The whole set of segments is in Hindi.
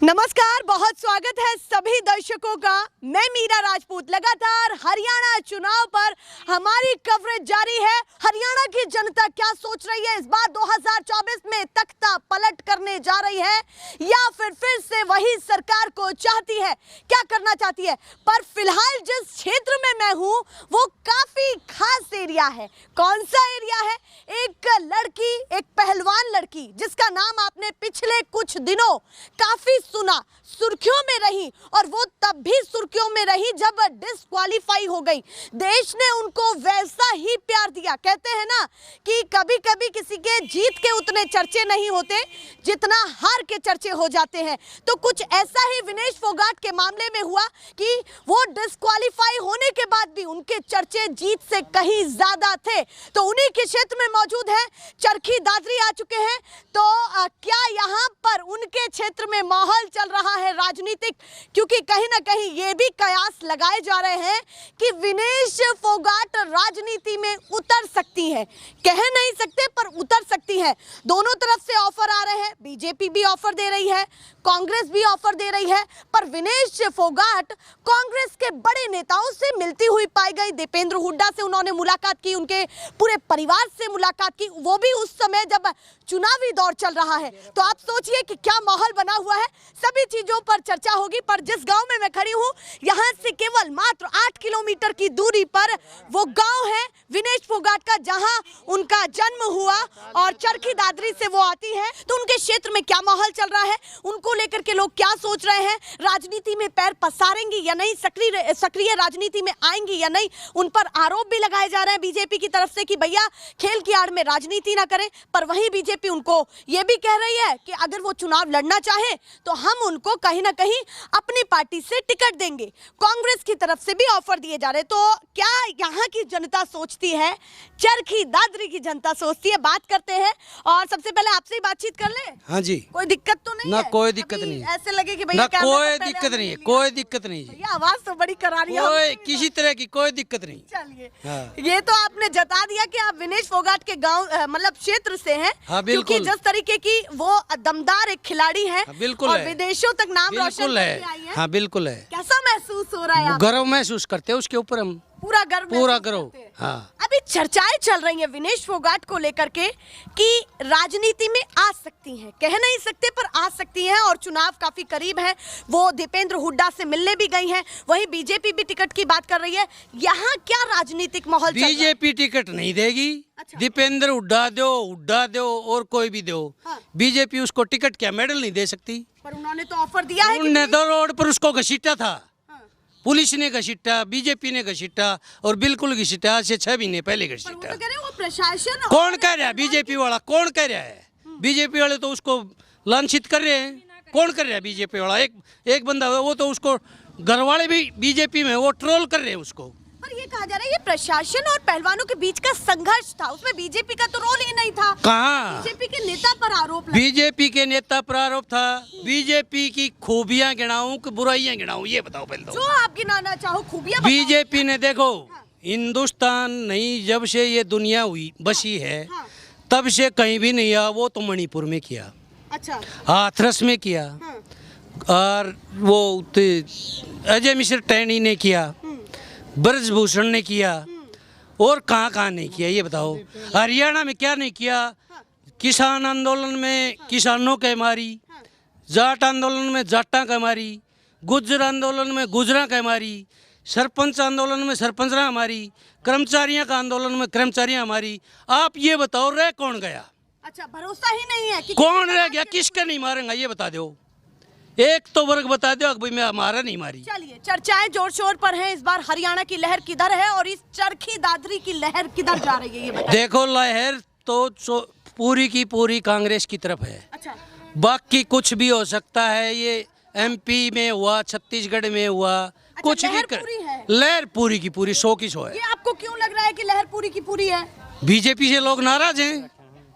नमस्कार, बहुत स्वागत है सभी दर्शकों का। मैं मीरा राजपूत। लगातार हरियाणा चुनाव पर हमारी कवरेज जारी है। हरियाणा की जनता क्या सोच रही है, इस बार 2024 में तख्ता पलट करने जा रही है या फिर से वही सरकार को चाहती है, क्या करना चाहती है। पर फिलहाल जिस क्षेत्र में मैं हूं वो काफी खास एरिया है। कौन सा एरिया है? एक लड़की, एक पहलवान लड़की जिसका नाम आपने पिछले कुछ दिनों काफी सुना, सुर्खियों में रही, और वो तब भी सुर्खियों में रही जब डिस्क्वालीफाई हो गई। देश ने उनको वैसा ही प्यार दिया। कहते हैं ना कि कभी कभी किसी के जीत के उतने चर्चे नहीं होते जितना हार के चर्चे हो जाते हैं। तो कुछ ऐसा ही विनेश फोगाट के मामले में हुआ कि वो डिस्क्वालीफाई होने के बाद भी उनके चर्चे जीत से कहीं ज्यादा थे। तो उन्हीं के क्षेत्र में मौजूद है चरखी दादरी आ चुके हैं। तो क्या यहाँ पर उनके क्षेत्र में माहौल चल रहा है राजनीतिक? क्योंकि कहीं ना कहीं ये भी कयास लगाए जा रहे हैं कि विनेश फोगाट राजनीति में उतर सकती है। कह नहीं सकते पर उतर सकती है। दोनों तरफ से ऑफर आ रहे हैं। बीजेपी भी ऑफर दे रही है, कांग्रेस भी ऑफर दे रही है। पर विनेश फोगाट कांग्रेस के बड़े नेताओं से मिलती हुई पाई गई। दीपेंद्र हुड्डा से उन्होंने मुलाकात की, उनके पूरे परिवार से मुलाकात की, वो भी उस समय जब चुनावी दौर चल रहा है। तो आप सोचिए कि क्या माहौल बना हुआ है। सभी चीजों पर चर्चा होगी। पर जिस गांव में मैं खड़ी हूं, यहां से केवल मात्र 8 किलोमीटर की दूरी पर वो गांव है विनेश फोगाट का, जहां उनका जन्म हुआ, और चरखी दादरी से वो आती है। तो उनके क्षेत्र में क्या माहौल चल रहा है, उनको लेकर के लोग क्या सोच रहे हैं, राजनीति में पैर पसारेंगी या नहीं, सक्रिय राजनीति में आएंगी या नहीं। उन पर आरोप भी लगाए जा रहे हैं बीजेपी की तरफ से कि भैया खेल की आड़ में राजनीति ना करें। पर वहीं बीजेपी उनको ये भी कह रही है कि अगर वो चुनाव लड़ना चाहे तो हम उनको कहीं ना कहीं अपनी पार्टी से टिकट देंगे। कांग्रेस की तरफ से भी ऑफर दिए जा रहे। तो क्या यहाँ की जनता सोचती है, चरखी दादरी की जनता सोचती है? बात करते हैं। और सबसे पहले आपसे ही बातचीत कर ले। हाँ जी। कोई दिक्कत तो नहीं ना है? कोई दिक्कत नहीं है। ऐसे लगे कि भैया ना कोई दिक्कत नहीं है, कोई दिक्कत नहीं है। भैया आवाज तो बड़ी करारी है, कोई किसी तरह की कोई दिक्कत नहीं। चलिए हाँ। ये तो आपने जता दिया कि आप विनेश फोगाट के गांव मतलब क्षेत्र से हैं। हाँ, बिल्कुल। क्योंकि जिस तरीके की वो दमदार एक खिलाड़ी है, हाँ, बिल्कुल और है। विदेशों तक नाम रोशन बिल्कुल करके है। आई है। हाँ बिल्कुल है। कैसा महसूस हो रहा है आपको? गर्व महसूस करते हैं उसके ऊपर हम। पूरा गर्व महसूस गर्व। करते हैं। हाँ। अभी चर्चाएं चल रही हैं विनेश फोगाट को लेकर के कि राजनीति में आ सकती हैं, कह नहीं सकते पर आ सकती हैं, और चुनाव काफी करीब है। वो दीपेंद्र हुड्डा से मिलने भी गई हैं। वहीं बीजेपी भी टिकट की बात कर रही है। यहाँ क्या राजनीतिक माहौल चल रहा है? बीजेपी टिकट नहीं देगी। अच्छा। दीपेंद्र हुड्डा दो और कोई भी दो। हाँ। बीजेपी उसको टिकट क्या मेडल नहीं दे सकती। पर उन्होंने तो ऑफर दिया है कि उन्होंने तो रोड पर उसको घसीटा था। हाँ। पुलिस ने घसीटा, बीजेपी ने घसीटा, और बिल्कुल घसीटा। आज से 6 महीने पहले पर वो घसीटा। तो कह रहे हैं वो प्रशासन कौन कह रहा है? बीजेपी वाला कौन कह रहा है? बीजेपी वाले तो उसको लांछित कर रहे हैं। कौन कर रहा है? बीजेपी वाला एक बंदा, वो तो उसको घर वाले भी बीजेपी में वो ट्रोल कर रहे हैं उसको। पर ये कहा जा रहा है ये प्रशासन और पहलवानों के बीच का संघर्ष था, उसमें बीजेपी का तो रोल ही नहीं था। कहाँ? बीजेपी के नेता पर आरोप लगा। बीजेपी के नेता पर आरोप था। बीजेपी की खूबियां गिनाऊं कि बुराइयां गिनाऊं, ये बताओ पहले तो। जो आप गिनाना चाहो खूबियां बताओ। बीजेपी ने देखो, हिंदुस्तान नहीं, जब से ये दुनिया हुई बसी है, हाँ। तब से कहीं भी नहीं आया। वो तो मणिपुर में किया, अच्छा। हाथरस में किया, हाँ। और वो अजय मिश्र टैनी ने किया, ब्रजभूषण ने किया, और कहाँ कहाँ नहीं किया, ये बताओ। हरियाणा में क्या नहीं किया? किसान आंदोलन में किसानों के मारी, जाट आंदोलन में जाटा का मारी, गुज्जर आंदोलन में गुजरा का मारी, सरपंच आंदोलन में सरपंचरा मारी, कर्मचारियों का आंदोलन में कर्मचारियां मारी। आप ये बताओ रह कौन गया? अच्छा, भरोसा ही नहीं है कि कौन रह गया? किसका नहीं मारेंगे ये बता दो। एक तो वर्ग बता दो भाई मैं हमारा नहीं मारी। चलिए, चर्चाएं जोर शोर पर हैं। इस बार हरियाणा की लहर किधर है और इस चरखी दादरी की लहर किधर जा रही है, ये बताइए। देखो, लहर तो पूरी की पूरी कांग्रेस की तरफ है। अच्छा। बाकी कुछ भी हो सकता है। ये एमपी में हुआ, छत्तीसगढ़ में हुआ, कुछ भी लहर कर, पूरी है। लहर पूरी की पूरी 100 की 100 है। ये आपको क्यों लग रहा है कि लहर पूरी की पूरी है? बीजेपी से लोग नाराज हैं।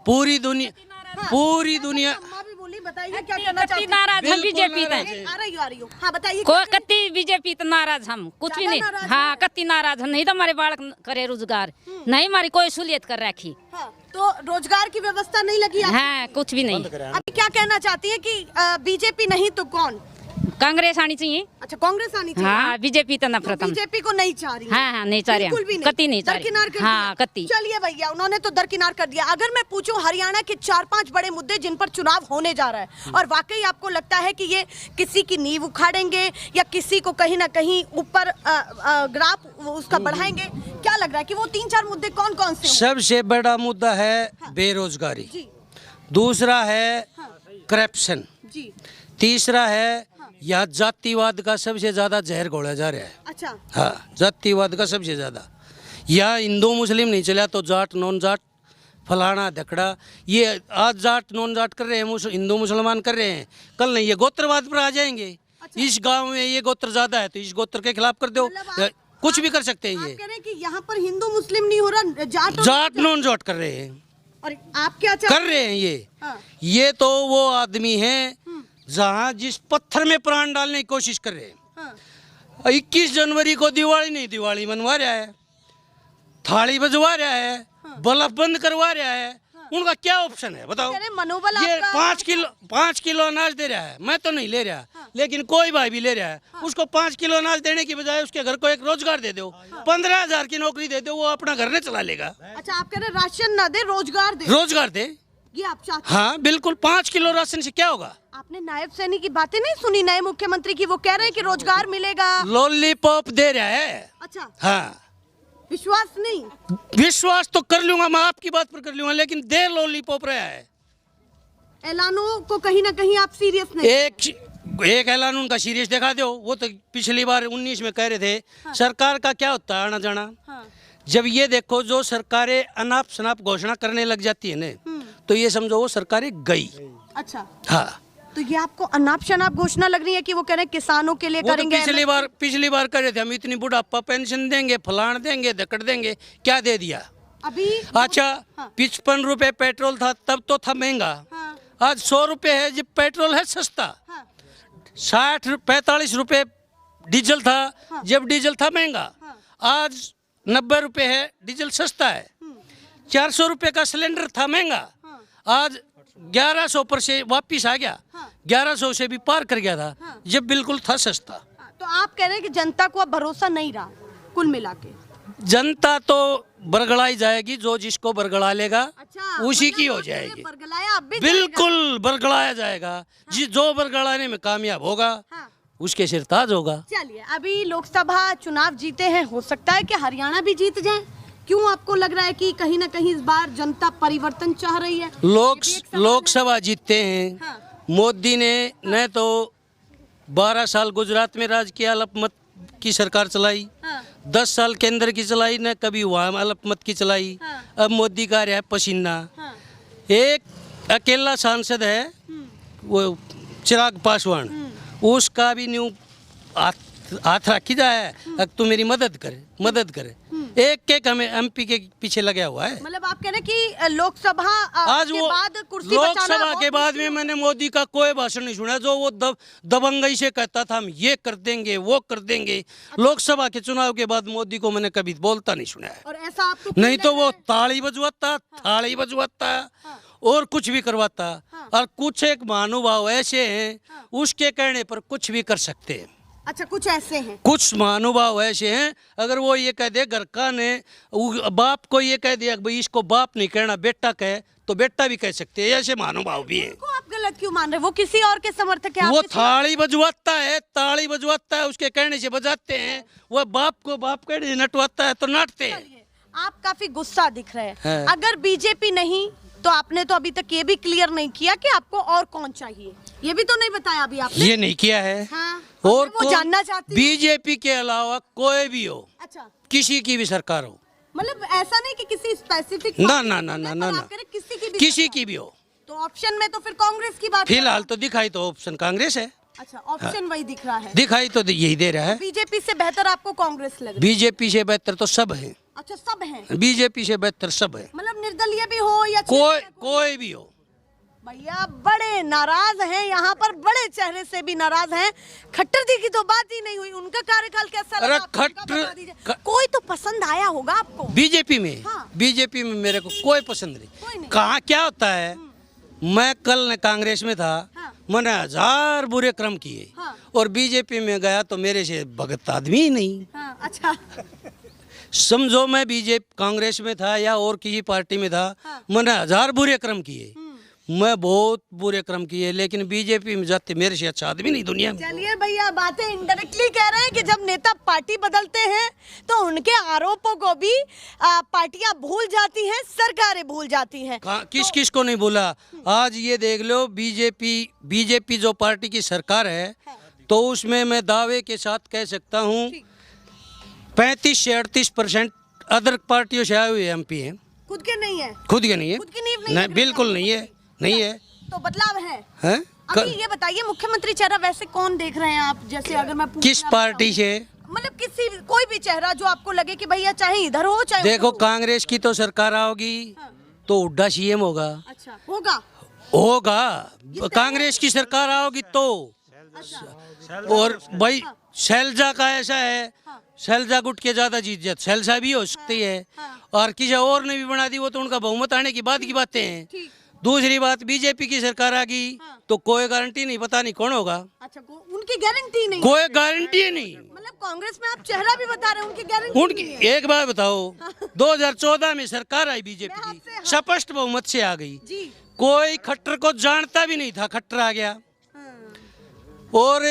पूरी दुनिया अम्मा भी बोली, बताइए क्या कहना चाहती हैं? नाराज हम बीजेपी आ रही हो। हाँ बताइए। को कत्ती बीजेपी तो नाराज हम कुछ भी ज्यादा नहीं। नाराज हाँ, कत्ती नाराज हम नहीं तो हमारे बालक करे रोजगार नहीं, हमारी कोई सहूलियत कर रखी। हाँ। तो रोजगार की व्यवस्था नहीं लगी आपको? हाँ कुछ भी नहीं। अभी क्या कहना चाहती है कि बीजेपी नहीं तो कौन? कांग्रेस आनी चाहिए। अच्छा, कांग्रेस आनी चाहिए। हाँ बीजेपी तो नफरत हम। बीजेपी को नहीं चाह रही है। हाँ हाँ नहीं चाह रहे बिल्कुल भी हम, नहीं, कत्ती नहीं चाह दरकिनार रहे। कर हाँ दिया। कत्ती। चलिए भैया, उन्होंने तो दरकिनार कर दिया। अगर मैं पूछूं हरियाणा के 4-5 बड़े मुद्दे जिन पर चुनाव होने जा रहा है और वाकई आपको लगता है कि ये किसी की नींव उखाड़ेंगे या किसी को कहीं ना कहीं ऊपर ग्राफ उसका बढ़ाएंगे, क्या लग रहा है कि वो 3-4 मुद्दे कौन कौन से होंगे? सबसे बड़ा मुद्दा है बेरोजगारी, जी दूसरा है करप्शन, जी। तीसरा है यहाँ जातिवाद का सबसे ज्यादा जहर घोला जा रहा है। अच्छा, हाँ, जातिवाद का सबसे ज्यादा। यहाँ हिंदू मुस्लिम नहीं चला तो जाट नॉन जाट फलाना धकड़ा, ये आज जाट नॉन जाट कर रहे हैं, हिंदू मुसलमान कर रहे हैं, कल नहीं ये गोत्रवाद पर आ जाएंगे। इस गांव में ये गोत्र ज्यादा है तो इस गोत्र के खिलाफ कर दो, मतलब कुछ भी कर सकते हैं आप ये। कह रहे हैं कि यहाँ पर हिंदू मुस्लिम नहीं हो रहा, जाट नॉन जाट कर रहे हैं, और आप क्या कर रहे हैं ये। हाँ। ये तो वो आदमी हैं जहाँ जिस पत्थर में प्राण डालने की कोशिश कर रहे हैं। हाँ। 21 जनवरी को दिवाली नहीं, दिवाली मनवा रहा है, थाली बजवा रहा है, बल्ब बंद करवा रहा है, उनका क्या ऑप्शन है बताओ? मनोबल ये आपका 5 किलो अनाज दे रहा है, मैं तो नहीं ले रहा, लेकिन कोई भाई भी ले रहा है, उसको 5 किलो अनाज देने की बजाय उसके घर को एक रोजगार दे दो, 15,000 की नौकरी दे दो, वो अपना घर नहीं चला लेगा। अच्छा, आप कह रहे हैं राशन ना दे, रोजगार दे, रोजगार दे, ये आप चाहते हैं? हाँ बिल्कुल। 5 किलो राशन से क्या होगा? आपने नायब सैनी की बातें नहीं सुनी, नए मुख्यमंत्री की? वो कह रहे हैं कि रोजगार मिलेगा। लॉलीपॉप दे रहा है। अच्छा, हाँ, विश्वास नहीं? विश्वास तो कर लूंगा, मैं आपकी बात पर कर लूंगा, लेकिन दे लॉलीपॉप रहा है। ऐलानों को कहीं ना कहीं आप सीरियस नहीं? एक ऐलान उनका सीरियस दिखा दो। वो तो पिछली बार 19 में कह रहे थे सरकार का क्या होता है आना जाना। हाँ। जब ये देखो जो सरकारें अनाप शनाप घोषणा करने लग जाती है ना, तो ये समझो वो सरकारें गई। अच्छा, हाँ, तो ये आपको अनाप शनाप घोषणा लग रही है कि वो कह रहे हैं किसानों के लिए वो तो करेंगे? पिछली बार कर रहे थे हम इतनी बुढ़ापा पेंशन देंगे, फलान देंगे, धकड़ देंगे, क्या दे दिया अभी? अच्छा, 55 रुपए पेट्रोल था तब तो था महंगा, हाँ। आज 100 रुपए है जब पेट्रोल है सस्ता। हाँ। 45 रुपए डीजल था जब डीजल था महंगा, आज 90 रुपए है, डीजल सस्ता है। 400 रुपए का सिलेंडर था महंगा, आज 1100 पर से वापिस आ गया, 1100 से भी पार कर गया था जब बिल्कुल था सस्ता। तो आप कह रहे हैं कि जनता को अब भरोसा नहीं रहा कुल मिला के? जनता तो बरगड़ाई जाएगी, जो जिसको बरगड़ा लेगा अच्छा, उसी मतलब की हो आपने जाएगी। बरगलाया अब भी बिल्कुल बरगड़ाया जाएगा, जो बरगड़ाने में कामयाब होगा हाँ। उसके सिर ताज होगा। चलिए, अभी लोकसभा चुनाव जीते हैं, हो सकता है कि हरियाणा भी जीत जाए। क्यों आपको लग रहा है कि कहीं ना कहीं इस बार जनता परिवर्तन चाह रही है? लोकसभा जीतते हैं। हाँ। मोदी ने न तो 12 साल गुजरात में राज किया, अल्पमत की सरकार चलाई, हाँ। 10 साल केंद्र की चलाई, न कभी वहाँ अल्पमत की चलाई। हाँ। अब मोदी का रहा पसीना। हाँ। एक अकेला सांसद है वो चिराग पासवान, उसका भी न्यू हाथ रखी जाए, अब तू मेरी मदद करे। एक हमें एमपी के पीछे लगा हुआ है। मतलब आप कह रहे हैं कि लोकसभा आज के वो बाद कुर्सी बचाना लोकसभा बहुत के बाद में मुश्किल मैंने मोदी का कोई भाषण नहीं सुना, जो वो दबंगई से कहता था हम ये कर देंगे वो कर देंगे। लोकसभा के चुनाव के बाद मोदी को मैंने कभी बोलता नहीं सुना है। और ऐसा आपको नहीं क्यों तो लग वो रहा है? ताली बजवाता, थाली बजवाता और कुछ भी करवाता। और कुछ एक महानुभाव ऐसे हैं उसके कहने पर कुछ भी कर सकते हैं। अच्छा, कुछ ऐसे हैं। कुछ महानुभाव ऐसे हैं, अगर वो ये कह दे घर का ने बाप को ये कह दिया भाई इसको बाप नहीं कहना बेटा कहे, तो बेटा भी कह सकते हैं। ऐसे महानुभाव भी हैं। उनको आप गलत क्यों मान रहे हैं? वो किसी और के समर्थक है? आप वो किसी- थाली बजवाता है, ताली बजवाता है, उसके कहने से बजाते हैं। वो बाप को बाप कहने से नटवाता है तो नाटते हैं। चलिए, आप काफी गुस्सा दिख रहे हैं। हाँ। अगर बीजेपी नहीं तो आपने तो अभी तक ये भी क्लियर नहीं किया कि आपको और कौन चाहिए, ये भी तो नहीं बताया अभी आपने। ये नहीं किया है। हाँ, और वो जानना चाहती हूँ। बीजेपी के अलावा कोई भी हो, अच्छा, किसी की भी सरकार हो, मतलब ऐसा नहीं कि किसी स्पेसिफिक ना किसी की भी हो, तो ऑप्शन में तो फिर कांग्रेस की बात फिलहाल तो दिखाई तो ऑप्शन कांग्रेस है। अच्छा, ऑप्शन वही दिख रहा है। दिखाई तो यही दे रहा है। बीजेपी से बेहतर आपको कांग्रेस लग रही है? बीजेपी से बेहतर तो सब है। अच्छा, सब हैं। बीजेपी से बेहतर सब है। मतलब निर्दलीय भी हो या कोई भी हो, भैया बड़े नाराज हैं, यहाँ पर बड़े चेहरे से भी नाराज हैं। खट्टर जी की तो बात ही नहीं हुई, उनका कार्यकाल कैसा लगा? अरे आपको उनका बता दीजिए। कोई तो पसंद आया होगा आपको? बीजेपी में हाँ। बीजेपी में मेरे को कोई पसंद कोई नहीं। नहीं। कहाँ क्या होता है, मैं कल कांग्रेस में था, हाँ। मैंने 1000 बुरे कर्म किए, हाँ। और बीजेपी में गया तो मेरे से भगत आदमी ही नहीं। हाँ, अच्छा। समझो मैं बीजेपी कांग्रेस में था या और किसी पार्टी में था, हाँ। मैंने 1000 बुरे कर्म किए, मैं बहुत बुरे कर्म किए, लेकिन बीजेपी में जाते मेरे से अच्छा आदमी नहीं दुनिया में। चलिए भैया, बातें इनडायरेक्टली कह रहे हैं कि जब नेता पार्टी बदलते हैं तो उनके आरोपों को भी पार्टियां भूल जाती हैं, सरकारें भूल जाती हैं। किस किस को नहीं बोला? आज ये देख लो, बीजेपी जो पार्टी की सरकार है, तो उसमें मैं दावे के साथ कह सकता हूँ 35 से 38% अदर पार्टियों से आए हुए एमपी हैं। खुद के नहीं है? खुद के नहीं है, खुद की नींव नहीं नहीं, है? बिल्कुल नहीं है, नहीं है। तो बदलाव है। हैं? अभी ये बताइए, मुख्यमंत्री चेहरा वैसे कौन देख रहे हैं आप? जैसे अगर मैं किस पार्टी से? मतलब किसी कोई भी चेहरा जो आपको लगे कि भैया चाहे इधर हो चाहे देखो, उधर हो। कांग्रेस की तो सरकार आओगी तो हुड्डा सीएम होगा। अच्छा, होगा। कांग्रेस की सरकार आओगी तो। और भाई शैलजा का ऐसा है, शैलजा गुट के ज्यादा जीत जाती, शैलजा भी हो सकती है, और किसी और ने भी बना दी, वो तो उनका बहुमत आने की बाद की बातें हैं। दूसरी बात, बीजेपी की सरकार आ गई तो कोई गारंटी नहीं, पता नहीं कौन होगा। अच्छा, उनकी गारंटी नहीं? कोई गारंटी नहीं। मतलब कांग्रेस में आप चेहरा भी बता रहे हैं, उनकी गारंटी उनकी नहीं है। एक बात बताओ, 2014 में सरकार आई बीजेपी की, स्पष्ट बहुमत से आ गई, जी। कोई खट्टर को जानता भी नहीं था, खट्टर आ गया। और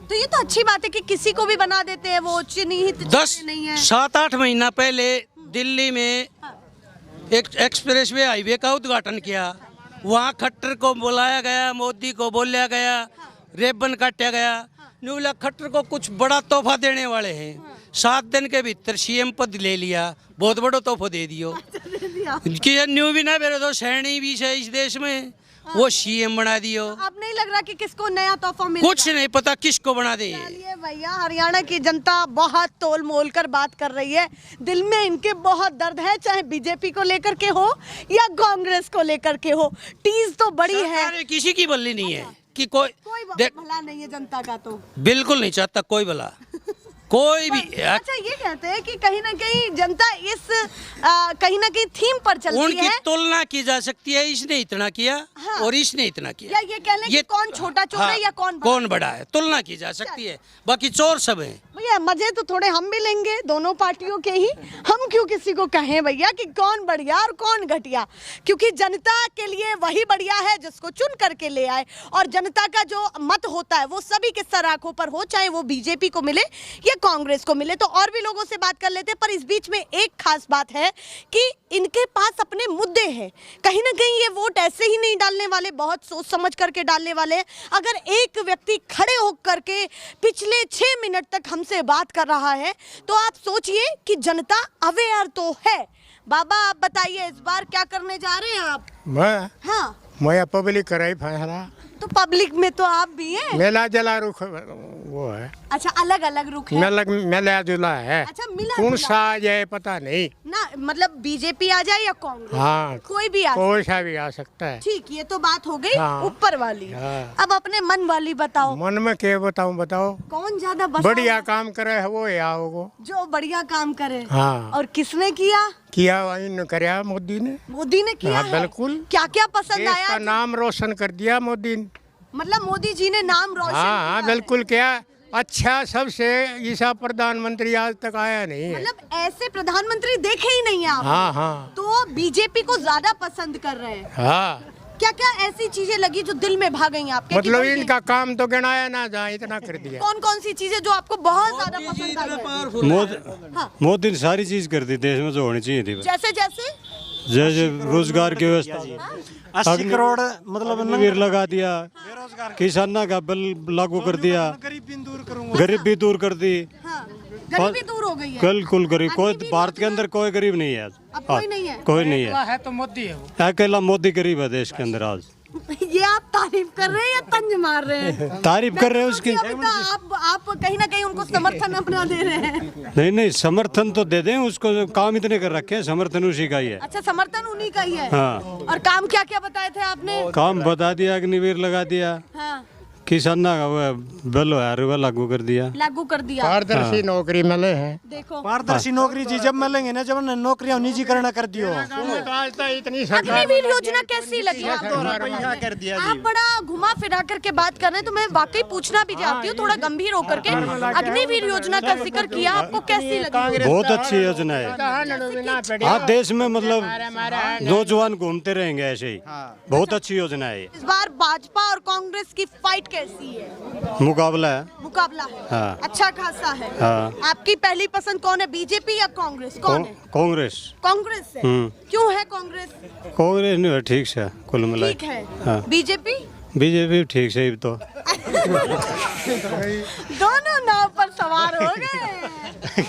तो ये तो अच्छी बात है कि किसी को भी बना देते हैं, वो चिन्हित नहीं है। 7-8 महीना पहले दिल्ली में एक एक्सप्रेसवे हाईवे का उद्घाटन किया, वहाँ खट्टर को बुलाया गया, मोदी को बोला गया, रेबन काटा गया। न्यूला खट्टर को कुछ बड़ा तोहफा देने वाले हैं, 7 दिन के भीतर सीएम पद ले लिया, बहुत बड़ा तोहफा दे दियो। कि न्यू भी ना मेरे तो सैनी भी है इस देश में, वो सीएम बना दियो। अब नहीं लग रहा कि किसको नया तोहफा मिलेगा? कुछ नहीं पता किसको बना दे। चलिए भैया, हरियाणा की जनता बहुत तोल मोल कर बात कर रही है, दिल में इनके बहुत दर्द है, चाहे बीजेपी को लेकर के हो या कांग्रेस को लेकर के हो। टीज तो बड़ी है, किसी की बल्ली नहीं है कि कोई भला नहीं है जनता का, तो बिल्कुल नहीं चाहता कोई भला, कोई भी। अच्छा, ये कहते हैं कि कहीं ना कहीं जनता इस कहीं ना कहीं थीम पर चलती उनकी है। तुलना की जा सकती है, इसने इतना किया हाँ। और इसने इतना किया, या ये कह लें कि कौन छोटा चोर है या कौन बड़ा है, तुलना की जा सकती है, बाकी चोर सब हैं। भैया मजे तो थोड़े हम भी लेंगे, दोनों पार्टियों के ही। हम क्यों किसी को कहें भैया कि कौन बढ़िया और कौन घटिया, क्योंकि जनता के लिए वही बढ़िया है जिसको चुन करके ले आए, और जनता का जो मत होता है वो सभी के सर आंखों पर हो, चाहे वो बीजेपी को मिले या कांग्रेस को मिले। तो और भी लोगों से बात कर लेते हैं, पर इस बीच में एक खास बात है कि इनके पास अपने मुद्दे हैं। कहीं ना कहीं ये वोट ऐसे ही नहीं डालने वाले, बहुत सोच समझ करके डालने वाले हैं। अगर एक व्यक्ति खड़े होकर के पिछले 6 मिनट तक हमसे बात कर रहा है तो आप सोचिए कि जनता अवेयर तो है। बाबा आप बताइए, इस बार क्या करने जा रहे हैं आप? मैं पब्लिक कराई फैसला, तो पब्लिक में तो आप भी हैं। मेला जला रुख वो है। अच्छा, अलग अलग रुख है। मेला जुला है। अच्छा, मिला कौन जुला। सा आ जाए पता नहीं ना, मतलब बीजेपी आ जाए या कांग्रेस? हाँ, कोई भी आ कोई सा भी आ सकता है। ठीक, ये तो बात हो गई हाँ। ऊपर वाली। हाँ। अब अपने मन वाली बताओ, मन में क्या बताओ कौन ज्यादा बढ़िया काम करे है वो या होगो जो बढ़िया काम करे। हाँ। और किसने किया? इन कराया मोदी ने। मोदी ने किया हाँ, है? बिल्कुल। क्या क्या पसंद देश आया? का नाम रोशन कर दिया मोदी ने। मतलब मोदी जी ने नाम रोशन हाँ, किया बिल्कुल। क्या अच्छा, सबसे ऐसा प्रधानमंत्री आज तक आया नहीं है। है। मतलब ऐसे प्रधानमंत्री देखे ही नहीं आप। हाँ। तो बीजेपी को ज्यादा पसंद कर रहे हैं। हाँ, क्या क्या ऐसी चीजें लगी जो दिल में भा गई आपके? मतलब इनका काम तो गिनाया ना जाए, इतना कर दिया। कौन कौन सी चीजें जो आपको बहुत ज्यादा पसंद आई है? मोदी ने सारी चीज कर दी देश में जो होनी चाहिए थी, जैसे जैसे जैसे रोजगार की व्यवस्था, 80 करोड़ मतलब वीर लगा दिया, किसानों का बिल लागू कर दिया, गरीबी दूर कर दी, गरीबी दूर हो गई है। बिल्कुल गरीब कोई गरीबी भारत के अंदर कोई गरीब नहीं है आज। अब कोई नहीं है। कोई नहीं है, तो मोदी है वो। अकेला मोदी गरीब है देश के अंदर आज। ये आप तारीफ कर रहे हैं या तंज मार रहे हैं? तारीफ कर रहे हैं उसकी। अभी तो आप कहीं ना कहीं उनको समर्थन अपना दे रहे हैं। नहीं नहीं, समर्थन तो दे दें उसको, काम इतने कर रखे हैं, समर्थन उसी का ही है। अच्छा, समर्थन उन्हीं का ही है। हाँ। और काम क्या क्या बताए थे आपने? काम बता दिया, अग्निवीर लगा दिया, हाँ, किसाना का वो बिल है लागू कर दिया। लागू कर दिया। पारदर्शी नौकरी मिले हैं। देखो, पारदर्शी नौकरी जी जब मिलेंगे ना, जब नौकरियां निजीकरण कर दियो। आज तो इतनी अग्निवीर योजना कैसी लगी आपको? कर दिया आप बड़ा घुमा फिरा करके बात कर रहे हैं, तो मैं वाकई पूछना भी चाहती हूँ, थोड़ा गंभीर होकर के। अग्निवीर योजना का जिक्र किया, आपको कैसी लगी? बहुत अच्छी योजना है। हाँ, देश में मतलब नौजवान घूमते रहेंगे ऐसे ही। बहुत अच्छी योजना है ये। इस बार भाजपा और कांग्रेस की फाइट कैसी है? मुकाबला है। मुकाबला है। हाँ। अच्छा खासा है। हाँ। आपकी पहली पसंद कौन है, बीजेपी या कांग्रेस? कौन है? कांग्रेस। कांग्रेस है। क्यों है कांग्रेस? कांग्रेस नहीं है, ठीक से कुल मिला। ठीक है। हाँ। बीजेपी? बीजेपी ठीक से ही तो। दोनों नाव पर सवार हो गए।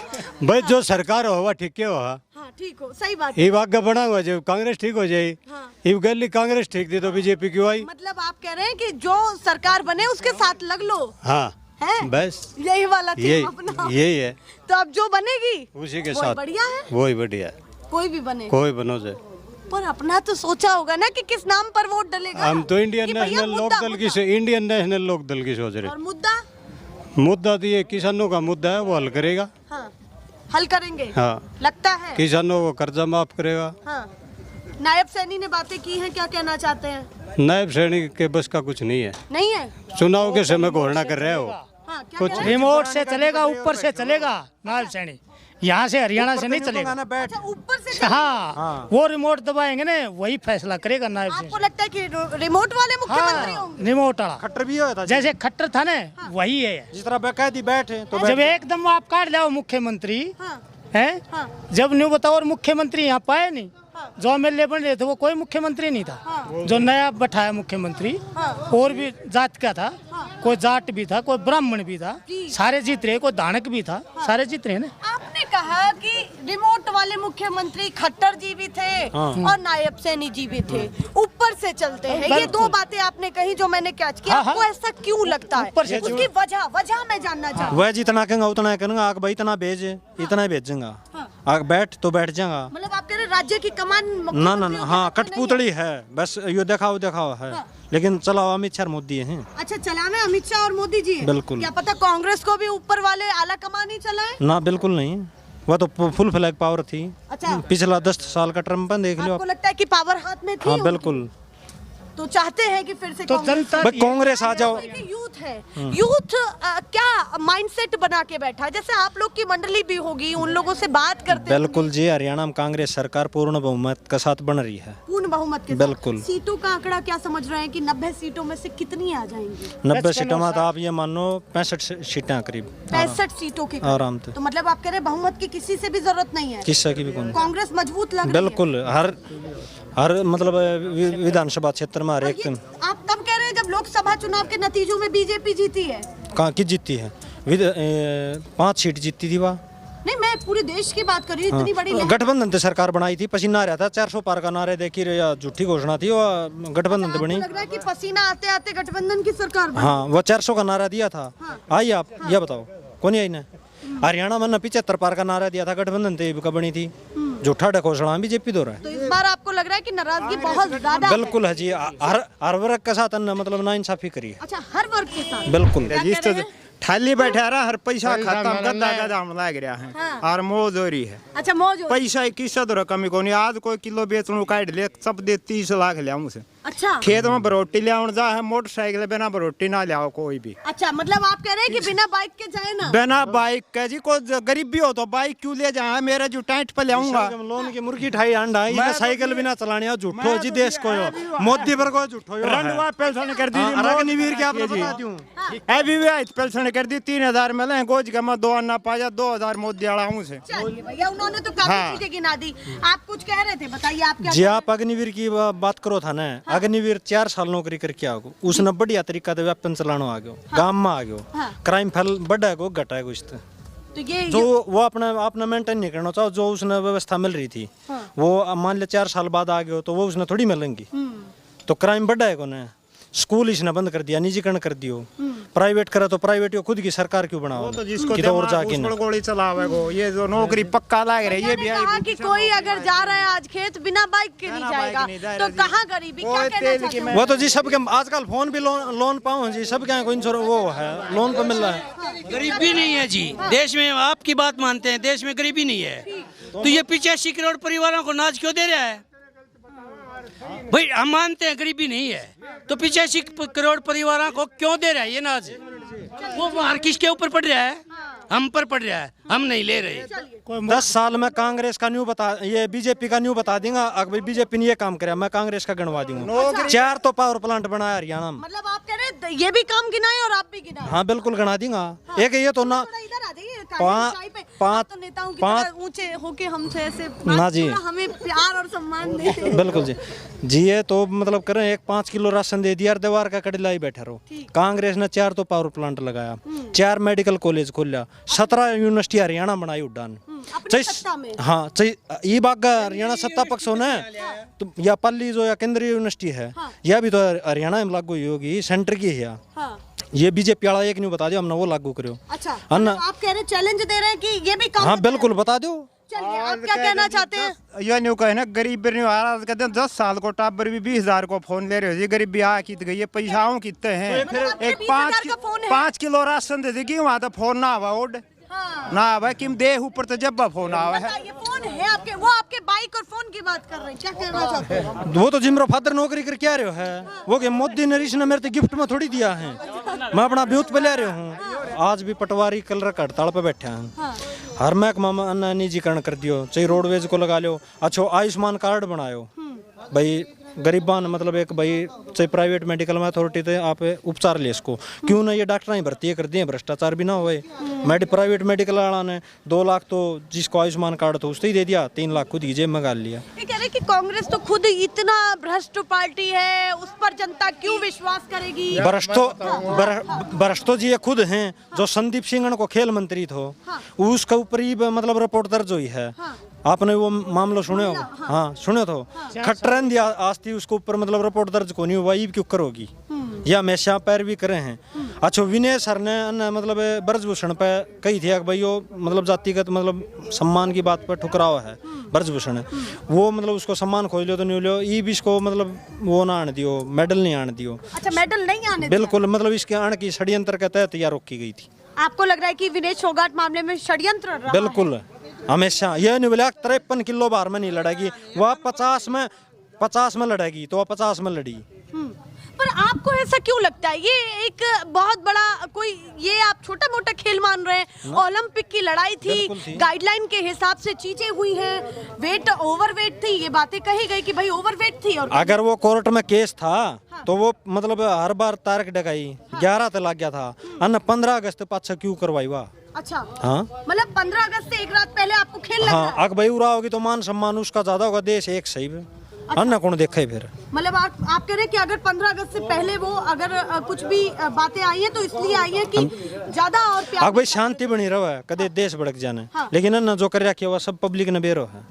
भाई जो सरकार होगा ठीक है होगा। हाँ, ठीक हो, सही बात। ये वाक्य बना हुआ, जब कांग्रेस ठीक हो जाए। हाँ। ये गली कांग्रेस ठीक थी तो बीजेपी क्यों आई? मतलब आप कह रहे हैं कि जो सरकार बने उसके साथ लग लो। हाँ, है? बस यही वाला यही थीम अपना। यही है, तो अब जो बनेगी उसी के वही साथ बढ़िया है। वही बढ़िया है। कोई भी बने, कोई बनो जाए। पर अपना तो सोचा होगा ना कि किस नाम पर वोट डलेगा। हम तो इंडियन कि भैया नेशनल लोक मुद्दा- दल की इंडियन नेशनल लोक दल की सोच और रहे। मुद्दा? मुद्दा तो ये किसानों का मुद्दा है, वो हल करेगा। हाँ, हल करेंगे। हाँ, लगता है। किसानों को कर्जा माफ करेगा। हाँ। नायब सैनी ने बातें की हैं, क्या कहना चाहते हैं? नायब सैनिक के बस का कुछ नहीं है। नहीं है। चुनाव के समय घोषणा कर रहे हो। हाँ, क्या कुछ कह रहे हैं? रिमोट से चलेगा, ऊपर से चलेगा नायब सैनी, यहाँ से हरियाणा से नहीं चलेगा। अच्छा, ऊपर से चलेगा। हाँ, वो रिमोट दबाएंगे ना, वही फैसला करेगा नायब आपको सैनी। लगता है कि रिमोट वाले मुख्यमंत्री हाँ, होंगे? रिमोट वाला खट्टर भी होता है जैसे खट्टर था ना, वही है। जिस तरह बेकायदी बैठे तो जब एकदम आप काट लाओ मुख्यमंत्री हाँ, है, हाँ। जब न्यू बताओ, और मुख्यमंत्री यहाँ पाए नहीं। हाँ। जो एमएलए बन रहे थे वो कोई मुख्यमंत्री नहीं था। हाँ। जो नया बैठाया मुख्यमंत्री, हाँ। और भी जात का था। कोई जाट भी था, कोई ब्राह्मण भी था, जी। सारे जीत रहे। कोई दानक भी था, सारे जीत रहे ना। आपने कहा कि रिमोट वाले मुख्यमंत्री खट्टर जी भी थे और नायब सैनी जी भी थे, ऊपर से चलते हैं। ये दो बातें आपने कही जो मैंने कैच किया। हाँ, हाँ। आपको ऐसा क्यों लगता है? ऊपर से उसकी वजह मैं जानना चाहती हूँ। वह जितना कहेंगे उतना ही करूंगा। आग भाई इतना भेज, इतना ही भेजेंगा। आग बैठ तो बैठ जाएगा। मतलब आप कह रहे राज्य की कमान ना ना ना, हाँ, कठपुतली है बस, यो दिखाओ है। लेकिन चलाओ अमित शाह मोदी हैं। अच्छा, चलाना अमित शाह और मोदी जी है। बिल्कुल। क्या पता कांग्रेस को भी ऊपर वाले आला कमान ही चलाए? ना, बिल्कुल नहीं। वह तो फुल फ्लैग पावर थी। अच्छा। पिछला 10 साल का ट्रम्प देख लो आपको आप। लगता है कि पावर हाथ में थी हाँ, उनकी? बिल्कुल। तो चाहते हैं कि फिर से तो कांग्रेस- जनता भाई कांग्रेस आ जाओ। यूथ है, यूथ क्या माइंडसेट बना के बैठा है? जैसे आप लोग की मंडली भी होगी, उन लोगों से बात करते हैं। बिल्कुल जी, हरियाणा में कांग्रेस सरकार पूर्ण बहुमत के साथ बन रही है। पूर्ण बहुमत के साथ। बिल्कुल। सीटों का आंकड़ा क्या समझ रहे हैं कि 90 सीटों में से कितनी आ जाएंगी? 90 सीटों में तो आप ये मानो 65 सीटें करीब 65 सीटों की। आराम से। तो मतलब आप कह रहे हैं बहुमत की किसी से भी जरूरत नहीं है? किस्सा की भी कौन। कांग्रेस मजबूत लग रही है। बिल्कुल, हर मतलब विधानसभा क्षेत्र में हर और एक ये आप कब कह रहे हैं जब लोकसभा चुनाव के नतीजों में बीजेपी जीती है? कहाँ की जीती है? 5 सीट जीती थी वह। नहीं, मैं पूरे देश की बात कर रही हूँ। इतनी बड़ी लहर- गठबंधन से सरकार बनाई थी, पसीना आ रहा था 400 पार का नारे देखी रहे, या झूठी घोषणा थी, और गठबंधन से आपको बनी। लग रहा है कि पसीना आते आते गठबंधन की सरकार बनी? हाँ, वो 400 का नारा दिया था। आई आप ये बताओ कौन आई ना? हरियाणा में 75 पार का नारा दिया था, गठबंधन से बनी थी। झूठा घोषणा बीजेपी दो रहा है। तो इस बार आपको लग रहा है कि नाराजगी बहुत ज्यादा है? बिल्कुल है जी, हर वर्ग के साथ मतलब नाइंसाफी करी है। अच्छा, हर वर्ग के साथ? बिल्कुल। क्या कह रहे हैं? थाली बैठा रहा, हर पैसा खत्म गद्दा गद्दा हम लाग रहा है। हाँ। और मौज हो रही है। अच्छा, मौज हो- पैसा की सदर कमी को नहीं। आज कोई किलो बेचणु काट ले, सब दे 30 लाख लिया मुझसे। अच्छा। खेत में बरोटी ले जा है, मोटरसाइकिल बिना बरोटी ना लिया कोई भी। अच्छा, मतलब आप कह रहे हैं कि बिना बाइक के जाए ना? बिना बाइक के जी, कोई गरीब भी हो तो बाइक क्यों ले जाए? मेरे जो टाइट पे लाऊंगा। लोन की मुर्गी ठाई अंडा, ये साइकिल बिना चलाने हो, झूठो जी देश को हो, मोदी पर को झूठो हो। रंडवा पेंशन कर दी, अग्निवीर के आपने बता दूं। अभी भी पेंशन कर दी 3000 में ले गोज का मैं 2 अन्ना पाया 2000 मोदी आड़ा हूँ से। चलिए भैया, उन्होंने तो काफी हाँ। चीजें गिना दी। आप कुछ कह रहे थे, बताइए आप क्या जी, कह रहे आप अग्निवीर की बात करो था ना। अग्निवीर 4 साल नौकरी करके आ गो, उसने बढ़िया तरीका से वेपन चलानो आ गयो, गांव में आ गयो, हाँ। क्राइम फैल बढ़ा गो घटा गो। हैं? तो ये जो वो अपना मेंटेन नहीं करना चाहो, जो उसने व्यवस्था मिल रही थी, वो मान ले 4 साल बाद आ गयो तो वो उसने थोड़ी मिलेंगी। तो क्राइम बढ़ा है को ना। स्कूल इसने बंद कर दिया, निजीकरण कर दियो। प्राइवेट करा तो प्राइवेट को खुद की सरकार क्यों बनाओ? तो जिसको कि तो और दिमाग जाके उस ना। पर गोली चलावे को, ये जो नौकरी पक्का लाग रही है, ये भी कहा कि कोई अगर जा रहा है आज खेत बिना बाइक के नहीं बिना बाइक जाएगा नहीं जाएगा तो जी। कहाँ गरीबी, क्या कोई कहना तेल चाहते की हो? वो तो जी सबके आजकल फोन भी लोन पाओ जी, सब क्या कोई वो है, लोन पे मिल रहा है। गरीबी नहीं है जी देश में, आपकी बात मानते हैं, देश में गरीबी नहीं है। तो ये 85 करोड़ परिवारों को नाज क्यों दे रहा है? भाई हम मानते हैं गरीबी नहीं है, तो 85 करोड़ परिवारों को क्यों दे रहा है ये नाज? वो बाहर किसके ऊपर पड़ रहा है? हम पर पड़ रहा है, हम नहीं ले रहे। 10 साल में कांग्रेस का न्यू बता, ये बीजेपी का न्यू बता दूंगा। अगर बीजेपी ने ये काम कराया, मैं कांग्रेस का गणवा दूंगा। 4 तो पावर प्लांट बनाया हरियाणा में। मतलब आप कह रहे हैं ये भी काम गिनाए और आप भी गिनाए? हाँ बिल्कुल गणा दूंगा। एक ये तो ना थोड़ा इधर आ जाइए, पाँच- चाय पे। पाँच- आप तो नेताओं की पाँच- तरह ऊंचे होके हमसे ऐसे ना जी। थोड़ा हमें प्यार और सम्मान दे। बिल्कुल जी ये तो मतलब करें, एक 5 किलो राशन दे दिया, दीवार का कड़ी लाई बैठे रहो। कांग्रेस ने 4 तो पावर प्लांट लगाया, 4 मेडिकल कॉलेज खोला, 17 यूनिवर्सिटी हरियाणा बनाई उड़ान। अपनी सत्ता में। हाँ ये बाग हरियाणा सत्ता पक्ष होना है तो या पल्ली जो या केंद्रीय यूनिवर्सिटी है, यह भी तो हरियाणा में लागू हुई होगी, सेंटर की है। हाँ। ये बीजेपी वाला एक नहीं बता दियो, हमने वो लागू करो। अच्छा, अन्ना मतलब आप कह रहे चैलेंज दे रहे हैं कि ये भी काम हाँ होता है? बिल्कुल बता दो। चलिए, आप क्या कहना चाहते हैं? ये न्यू कहे ना, गरीब भी नहीं आ रहा, कहते हैं 10 साल को टाबर भी 20,000 को फोन ले रहे हो जी। गरीब भी आ की गई है, पैसाओं कितने हैं? मतलब आपके एक 20,000 का फोन है? 5 किलो राशन दे देगी वहाँ तो फोन ना आवा ओड हाँ। ना आवा, किम दे ऊपर तो जब फोन आवा है। बताइए, फोन है आपके, वो आपके बाइक और फोन की बात कर रहे हैं, क्या कहना चाहते हैं? वो तो जिमरो फादर नौकरी करके आ रहे हो है, वो के मोदी ने ने मेरे तो गिफ्ट में थोड़ी दिया है, मैं अपना ब्यूथ पे ले रहा हूँ। आज भी पटवारी कलर हड़ताल पे बैठे हैं। हर महकमा में निजीकरण कर दियो, चाहे रोडवेज को लगा लो, अच्छा आयुष्मान कार्ड बनायो भाई गरीबान, मतलब एक भाई चाहे प्राइवेट मेडिकल में अथॉरिटी थे आप उपचार ले इसको, क्यों ना ये डॉक्टर ही भर्ती कर दिए, भ्रष्टाचार भी ना हुए। प्राइवेट मेडिकल वाला ने 2 लाख तो जिसको आयुष्मान कार्ड था उससे ही दे दिया, 3 लाख खुद ही जेब में गाल लिया। ये कह रहे कि कांग्रेस तो खुद इतना भ्रष्ट पार्टी है, उस पर जनता क्यों विश्वास करेगी? भ्रष्टो जी ये खुद हैं, जो संदीप सिंह को खेल मंत्री थो, उसके ऊपर ही मतलब रिपोर्ट दर्ज हुई है। आपने वो मामला सुने हो? हाँ सुने तो खट्टरन दिया आस्ती उसके ऊपर मतलब रिपोर्ट दर्ज को नहीं हुआ, ये क्यों करोगी? या हमेशा पैर भी करे हैं। अच्छा विनय सर ने मतलब ब्रजभूषण पे कही थी भाई वो मतलब जातिगत मतलब सम्मान की बात पर ठुकराव है ब्रजभूषण, वो मतलब उसको सम्मान खोज लो तो नहीं लो, ये भी इसको मतलब वो ना आने दियो, मेडल नहीं आने दियो। अच्छा, मेडल नहीं आने? बिल्कुल, मतलब इसके आने की षड्यंत्र के तहत यह रोकी गई थी। आपको लग रहा है कि विनेश फोगाट मामले में षड्यंत्र रहा है? बिल्कुल, हमेशा यह नहीं बोला 53 किलो बार में नहीं लड़ेगी, वह 50 में लड़ेगी तो वह 50 में लड़ी। पर आपको ऐसा क्यों लगता है? ये एक बहुत बड़ा कोई, ये आप छोटा मोटा खेल मान रहे हैं? ओलंपिक की लड़ाई थी, गाइडलाइन के हिसाब से चीजें हुई हैं, वेट ओवरवेट थी, ये बातें कही गई कि भाई ओवरवेट थी। और अगर वो कोर्ट में केस था तो वो मतलब हर बार तारीख डगाई 11 तक लग गया था, अन्य 15 अगस्त पाछा क्यों करवाई हुआ? अच्छा, हाँ मतलब 15 अगस्त से एक रात पहले आपको खेल लग रहा हाँ, है? अग भाई उड़ा होगी तो मान सम्मान उसका ज्यादा होगा, देश एक सही है। अन्य कौन देखा है फिर? मतलब आप कह रहे हैं कि अगर 15 अगस्त से पहले वो अगर कुछ भी बातें आई हैं तो इसलिए आई हैं कि ज्यादा और प्यार। अग भाई शांति बनी रहा कदे देश भड़क जाने, लेकिन अन्य जो कर रखा हुआ सब पब्लिक ने बेरो है।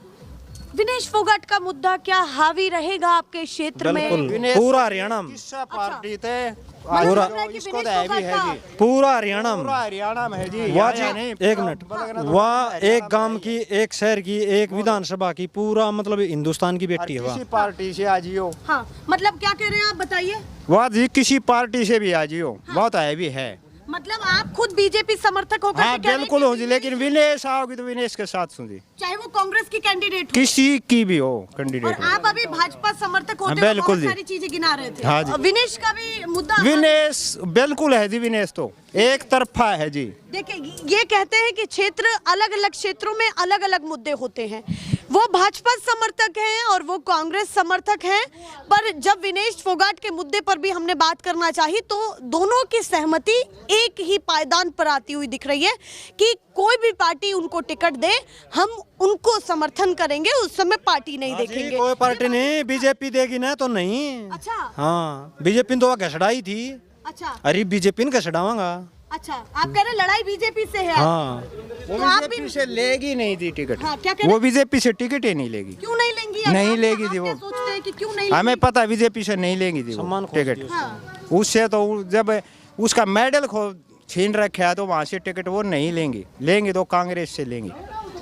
विनेश फोगाट का मुद्दा क्या हावी रहेगा आपके क्षेत्र में? बिल्कुल, पूरा हरियाणा में पार्टी थे पूरा इसको तो है भी है जी, पूरा हरियाणा में, पूरा हरियाणा में है जी। वाह यहाँ जी, नहीं, एक मिनट, वाह एक गांव की, एक शहर की, एक विधानसभा की, पूरा मतलब हिंदुस्तान की बेटी है वाह। किसी पार्टी से आ जियो, हाँ, मतलब क्या कह रहे हैं आप, बताइए। वाह जी, किसी पार्टी से भी आ जियो, बहुत है भी है। मतलब आप खुद बीजेपी समर्थक होकर हाँ के कह रहे हैं बिल्कुल कि हो जी, लेकिन विनेश आओगी तो विनेश के साथ सुन जी, चाहे वो कांग्रेस की कैंडिडेट हो किसी की भी हो और कैंडिडेट। आप अभी भाजपा समर्थक होते हाँ, हुए बिल्कुल बहुत जी। सारी चीजें गिना रहे थे। हाँ जी। और विनेश का भी मुद्दा, विनेश बिल्कुल है जी, विनेश तो एक तरफा है जी। देखिए ये कहते हैं कि क्षेत्र, अलग अलग क्षेत्रों में अलग अलग मुद्दे होते हैं। वो भाजपा समर्थक हैं और वो कांग्रेस समर्थक हैं, पर जब विनेश फोगाट के मुद्दे पर भी हमने बात करना चाहिए तो दोनों की सहमति एक ही पायदान पर आती हुई दिख रही है कि कोई भी पार्टी उनको टिकट दे हम उनको समर्थन करेंगे, उस समय पार्टी नहीं देखेंगे। कोई पार्टी नहीं, बीजेपी देगी ना तो नहीं। अच्छा, हाँ बीजेपी तो घसड़ाई थी, अच्छा, अरे बीजेपी ने घसड़ावांगा। अच्छा, आप कह रहे हैं लड़ाई बीजेपी से है? हाँ वो तो आप भी बीजेपी से लेगी नहीं थी टिकट। हाँ, क्या कह रहे वो बीजेपी से टिकट ही नहीं लेगी। क्यों नहीं लेंगी? नहीं आप लेगी क्या थी वो। सोचते हैं कि क्यों नहीं हमें पता बीजेपी से नहीं लेंगी थी वो सम्मान खोज टिकट। दियो। हाँ, उससे तो जब उसका मेडल खो छीन रखा है तो वहाँ से टिकट वो नहीं लेंगे तो कांग्रेस से लेंगे।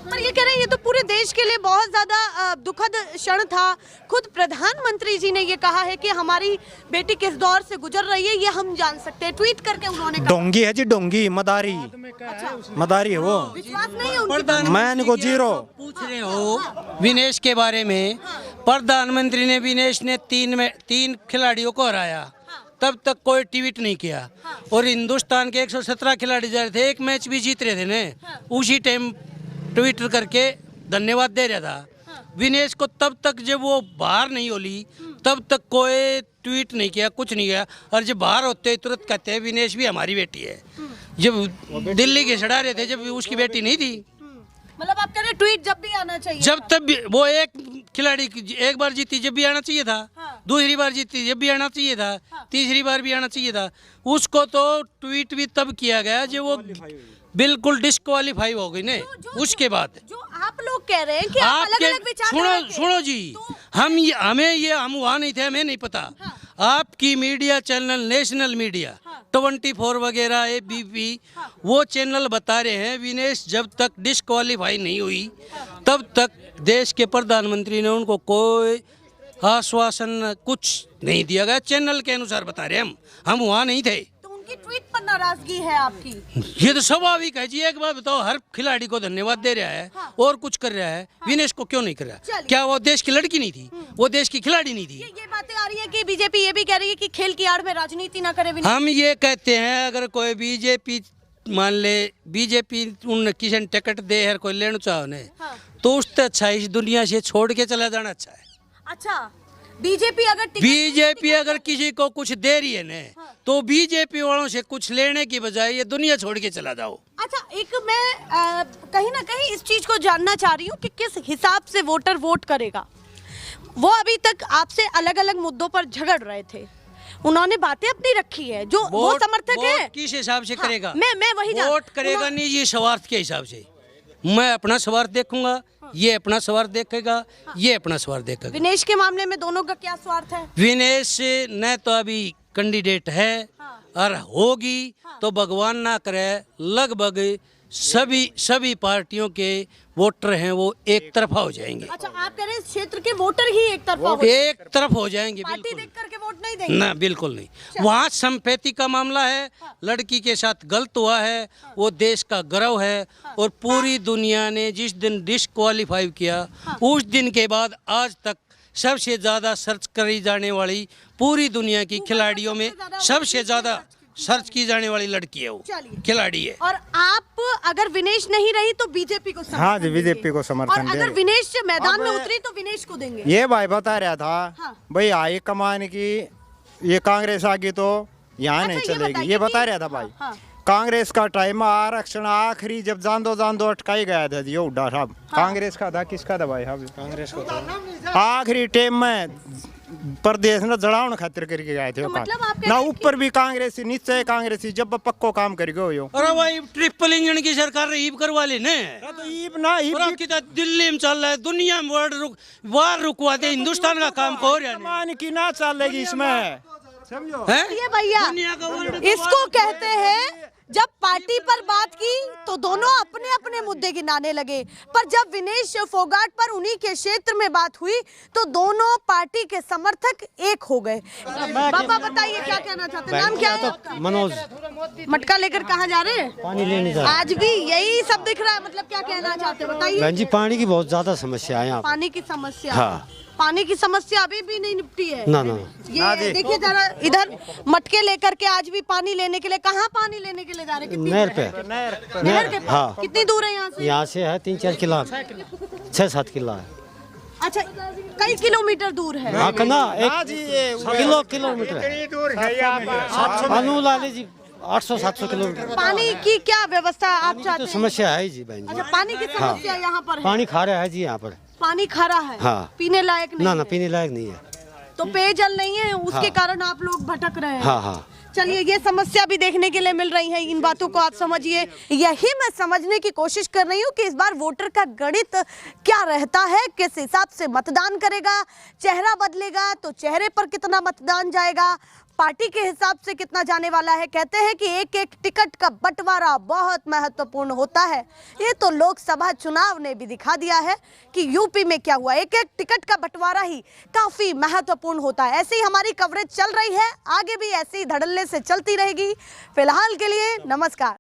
पर ये कह रहे हैं ये तो पूरे देश के लिए बहुत ज्यादा दुखद क्षण था। खुद प्रधानमंत्री जी ने ये कहा है कि हमारी बेटी किस दौर से गुजर रही है ये हम जान सकते हैं। ट्वीट करके उन्होंने कहा। डोंगी है जी, डोंगी मदारी, मदारी है वो। विश्वास नहीं है उनकी। मैं इनको जीरो पूछ रहे हो विनेश के बारे में। प्रधानमंत्री ने विनेश ने तीन खिलाड़ियों को हराया, तब तक कोई ट्वीट नहीं किया। और हिंदुस्तान के 117 खिलाड़ी जा रहे थे, एक मैच भी जीत रहे थे ने, उसी टाइम ट्विटर करके धन्यवाद दे रहा था विनेश को। तब तक जब वो बाहर नहीं होली तब तक कोई ट्वीट नहीं किया, कुछ नहीं किया। और जब बाहर होते तुरंत कहते हैं विनेश भी हमारी बेटी है। जब दिल्ली के चढ़ा रहे थे जब उसकी बेटी नहीं थी। मतलब आप कह रहे हैं ट्वीट जब भी आना चाहिए, जब तब भी वो एक खिलाड़ी एक बार जीती जब भी आना चाहिए था, दूसरी बार जीती जब भी आना चाहिए था, तीसरी बार भी आना चाहिए था। उसको तो ट्वीट भी तब किया गया जब वो बिल्कुल डिस्क्वालीफाई हो गई ने। उसके बाद जो आप लोग कह रहे हैं कि आप अलग-अलग विचार सुनो जी, हम वहाँ नहीं थे, हमें नहीं पता। आपकी मीडिया चैनल, नेशनल मीडिया 24 वगैरह, ABP वो चैनल बता रहे हैं विनेश जब तक डिस्क्वालीफाई नहीं हुई तब तक देश के प्रधानमंत्री ने उनको कोई आश्वासन कुछ नहीं दिया गया। चैनल के अनुसार बता रहे हैं, हम वहाँ नहीं थे। उनकी ट्वीट पर नाराजगी है आपकी? ये तो स्वाभाविक है जी। एक बात बताओ, हर खिलाड़ी को धन्यवाद दे रहा है और कुछ कर रहा है, विनेश को क्यों नहीं कर रहा? क्या वो देश की लड़की नहीं थी? वो देश की खिलाड़ी नहीं थी? ये बातें आ रही है कि बीजेपी ये भी कह रही है कि खेल की आड़ में राजनीति ना करे विनेश। हम ये कहते हैं अगर कोई बीजेपी मान ले, बीजेपी उन किसी ने टिकट दे है कोई लेना चाहो ने, तो उससे अच्छा इस दुनिया से छोड़ के चला जाना अच्छा है। अच्छा, बीजेपी अगर किसी को कुछ दे रही है ने तो बीजेपी वालों से कुछ लेने की बजाय ये दुनिया छोड़ के चला जाओ। अच्छा, एक मैं कहीं ना कहीं इस चीज को जानना चाह रही हूँ कि किस हिसाब से वोटर वोट करेगा। वो अभी तक आपसे अलग अलग मुद्दों पर झगड़ रहे थे, उन्होंने बातें अपनी रखी है। जो वो समर्थक है किस हिसाब से करेगा? मैं वही वोट करेगा नहीं ये स्वार्थ के हिसाब से। मैं अपना स्वार्थ देखूंगा, ये अपना स्वार्थ देखेगा, ये अपना स्वार्थ देखेगा। विनेश के मामले में दोनों का क्या स्वार्थ है? विनेश न तो अभी कैंडिडेट है और होगी तो भगवान ना करे लगभग सभी पार्टियों के वोटर हैं वो एक तरफा हो जाएंगे। अच्छा, आप कह रहे हैं इस क्षेत्र के वोटर ही एक तरफ हो जाएंगे, पार्टी देख करके वोट नहीं देंगे? ना, बिल्कुल नहीं। वहाँ संपत्ति का मामला है, लड़की के साथ गलत हुआ है, वो देश का गर्व है। और पूरी दुनिया ने जिस दिन डिस्क्वालीफाई किया उस दिन के बाद आज तक सबसे ज्यादा सर्च करी जाने वाली पूरी दुनिया की खिलाड़ियों में सबसे ज्यादा सर्च की जाने वाली लड़की है, वो खिलाड़ी है। और आप अगर विनेश नहीं रही तो बीजेपी को समर्थन? हाँ जी, बीजेपी को समर्थन और अगर विनेश मैदान में उतरी तो विनेश को देंगे? ये भाई बता रहा था भाई हाई कमान की ये कांग्रेस आ गई तो यहाँ नहीं चलेगी, ये बता रहा था भाई। कांग्रेस का टाइम आरक्षण आखिरी जब जान दो अटकाई गया था ये हुड्डा साहब। कांग्रेस का था, किसका था भाई? कांग्रेस को था। आखिरी टाइम में प्रदेश में जड़ावन खातिर करके गए थे ना, ऊपर भी कांग्रेस निश्चय कांग्रेस जब पक्को काम कर गए हो। अरे भाई ट्रिपल इंजन की सरकार ईब करवा लेने तो ईब ना ईब की दिल्ली में चल रहा है, दुनिया में वार रुकवा दे, हिंदुस्तान का काम को मान की ना चलेगी इसमें, समझो। ये भैया इसको कहते हैं जब पार्टी पर बात की तो दोनों अपने अपने मुद्दे गिनाने लगे, पर जब विनेश फोगाट पर उन्हीं के क्षेत्र में बात हुई तो दोनों पार्टी के समर्थक एक हो गए। बाबा बताइए क्या कहना चाहते हैं? नाम क्या है आपका? मनोज। मटका लेकर कहाँ जा रहे हैं? पानी लेने जा रहे हैं। आज भी यही सब दिख रहा है, मतलब क्या कहना चाहते हैं बताइए? बहन जी पानी की बहुत ज्यादा समस्या है यहाँ। पानी की समस्या? हाँ। पानी की समस्या अभी भी नहीं निपटी है? ना ना। ये देखिए जरा, इधर मटके लेकर के आज भी पानी लेने के लिए, कहाँ पानी लेने के लिए जा रहे हैं? नहर पे। नहर के? हाँ। कितनी दूर है यहाँ से? यहाँ से है 3-4 किला, 6-7 किला है। अच्छा, कई किलोमीटर दूर है। हाँ ना, 1 किलोमीटर है। अनुला जी 800-700 किलोमीटर। पानी की क्या व्यवस्था आप चाहते तो हैं? समस्या है जी बहन जी। अच्छा, पानी की समस्या यहाँ पर है? पानी खारा है जी यहाँ पर। पानी खारा है? हाँ। पीने लायक नहीं? ना पीने लायक नहीं है। तो पेयजल नहीं है, उसके कारण आप लोग भटक रहे हैं। हाँ। चलिए, ये समस्या भी देखने के लिए मिल रही है, इन बातों को आप समझिए। यही मैं समझने की कोशिश कर रही हूँ कि इस बार वोटर का गणित क्या रहता है, किस हिसाब से मतदान करेगा, चेहरा बदलेगा तो चेहरे पर कितना मतदान जाएगा, पार्टी के हिसाब से कितना जाने वाला है। कहते हैं कि एक एक टिकट का बंटवारा बहुत महत्वपूर्ण होता है। ये तो लोकसभा चुनाव ने भी दिखा दिया है कि यूपी में क्या हुआ। एक एक टिकट का बंटवारा ही काफी महत्वपूर्ण होता है। ऐसे ही हमारी कवरेज चल रही है, आगे भी ऐसे ही धड़ल्ले से चलती रहेगी। फिलहाल के लिए नमस्कार।